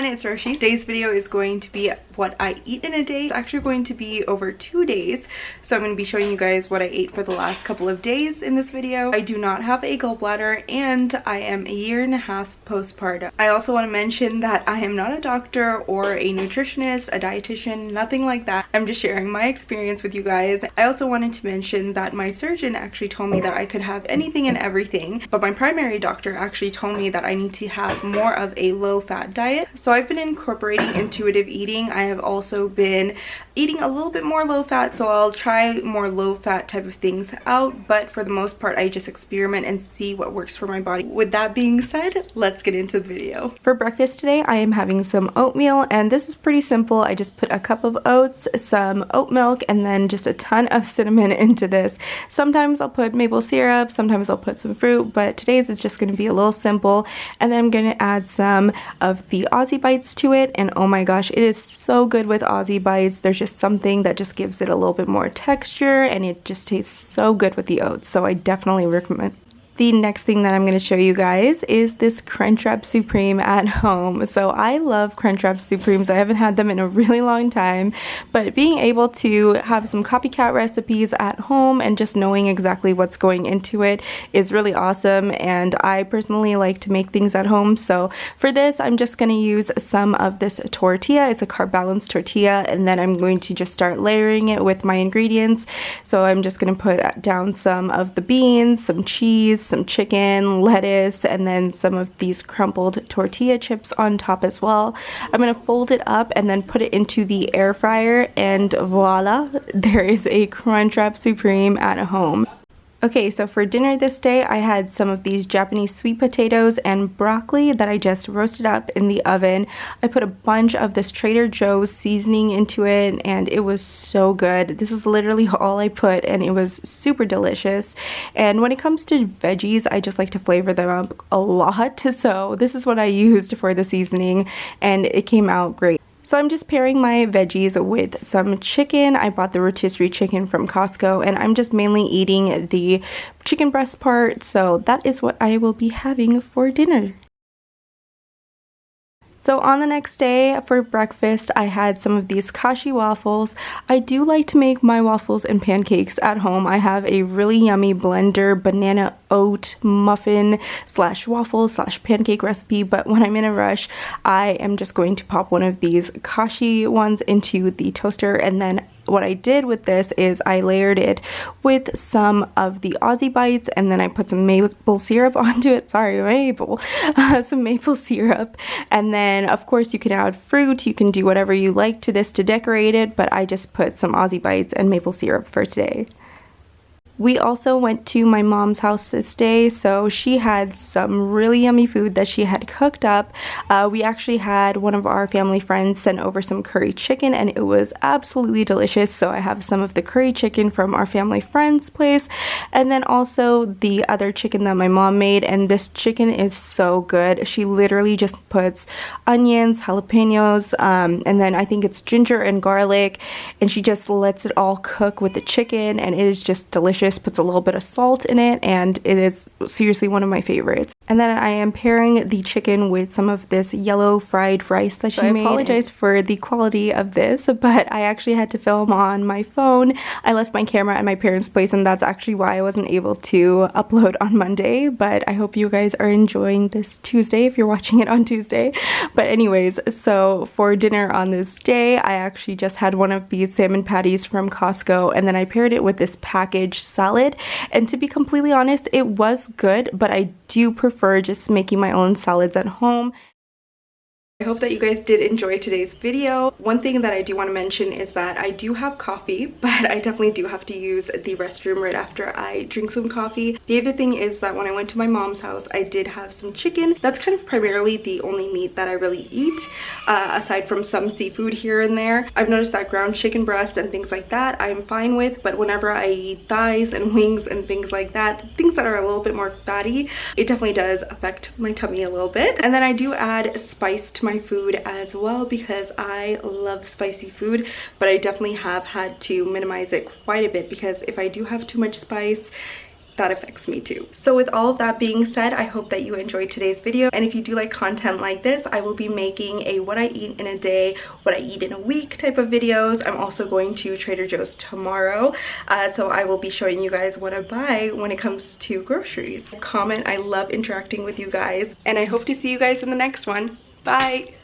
everyone, it's Roshi. Today's video is going to be what I eat in a day. It's actually going to be over 2 days, so I'm going to be showing you guys what I ate for the last couple of days in this video. I do not have a gallbladder and I am a 1.5 years postpartum. I also want to mention that I am not a doctor or a nutritionist, a dietitian, nothing like that. I'm just sharing my experience with you guys. I also wanted to mention that my surgeon actually told me that I could have anything and everything, but my primary doctor actually told me that I need to have more of a low-fat diet. So I've been incorporating intuitive eating. I have also been eating a little bit more low-fat, so I'll try more low-fat type of things out, but for the most part I just experiment and see what works for my body. With that being said, let's get into the video. For breakfast today I am having some oatmeal, and this is pretty simple. I just put a cup of oats, some oat milk, and then just a ton of cinnamon into this. Sometimes I'll put maple syrup, sometimes I'll put some fruit, but today's is just going to be a little simple. And then I'm going to add some of the Aussie bites to it, and oh my gosh, it is so good with Aussie bites. There's just something that just gives it a little bit more texture, and it just tastes so good with the oats, so I definitely recommend. The next thing that I'm going to show you guys is this Crunchwrap Supreme at home. So I love Crunchwrap Supremes. I haven't had them in a really long time, but being able to have some copycat recipes at home and just knowing exactly what's going into it is really awesome, and I personally like to make things at home. So for this I'm just going to use some of this tortilla. It's a carb balanced tortilla, and then I'm going to just start layering it with my ingredients. So I'm just going to put down some of the beans, some cheese, some chicken, lettuce, and then some of these crumpled tortilla chips on top as well. I'm going to fold it up and then put it into the air fryer, and voila, there is a Crunchwrap Supreme at home. Okay, so for dinner this day, I had some of these Japanese sweet potatoes and broccoli that I just roasted up in the oven. I put a bunch of this Trader Joe's seasoning into it, and it was so good. This is literally all I put, and it was super delicious. And when it comes to veggies, I just like to flavor them up a lot. So this is what I used for the seasoning, and it came out great. So I'm just pairing my veggies with some chicken. I bought the rotisserie chicken from Costco, and I'm just mainly eating the chicken breast part. So that is what I will be having for dinner. So on the next day for breakfast, I had some of these kashi waffles. I do like to make my waffles and pancakes at home. I have a really yummy blender banana oat muffin slash waffle slash pancake recipe, but when I'm in a rush, I am just going to pop one of these kashi ones into the toaster, and then what I did with this is I layered it with some of the Aussie bites, and then I put some maple syrup onto it. Sorry, maple. Some maple syrup. And then, of course, you can add fruit. You can do whatever you like to this to decorate it, but I just put some Aussie bites and maple syrup for today. We also went to my mom's house this day, so she had some really yummy food that she had cooked up. We actually had one of our family friends send over some curry chicken, and it was absolutely delicious. So I have some of the curry chicken from our family friend's place, and then also the other chicken that my mom made, and this chicken is so good. She literally just puts onions, jalapenos, and then I think it's ginger and garlic, and she just lets it all cook with the chicken, and it is just delicious. Puts a little bit of salt in it, and it is seriously one of my favorites. And then I am pairing the chicken with some of this yellow fried rice that she made. I apologize for the quality of this, but I actually had to film on my phone. I left my camera at my parents' place, and that's actually why I wasn't able to upload on Monday, but I hope you guys are enjoying this Tuesday if you're watching it on Tuesday. But anyways, so for dinner on this day, I actually just had one of these salmon patties from Costco, and then I paired it with this packaged salad, and to be completely honest, it was good, but I do prefer just making my own salads at home. I hope that you guys did enjoy today's video. One thing that I do want to mention is that I do have coffee, but I definitely do have to use the restroom right after I drink some coffee. The other thing is that when I went to my mom's house, I did have some chicken. That's kind of primarily the only meat that I really eat, aside from some seafood here and there. I've noticed that ground chicken breast and things like that I'm fine with, but whenever I eat thighs and wings and things like that, things that are a little bit more fatty, it definitely does affect my tummy a little bit. And then I do add spice to my food as well because I love spicy food, but I definitely have had to minimize it quite a bit because if I do have too much spice, that affects me too. So with all of that being said, I hope that you enjoyed today's video, and if you do like content like this, I will be making a what I eat in a day, what I eat in a week type of videos. I'm also going to Trader Joe's tomorrow, so I will be showing you guys what I buy when it comes to groceries. Comment, I love interacting with you guys, and I hope to see you guys in the next one. Bye!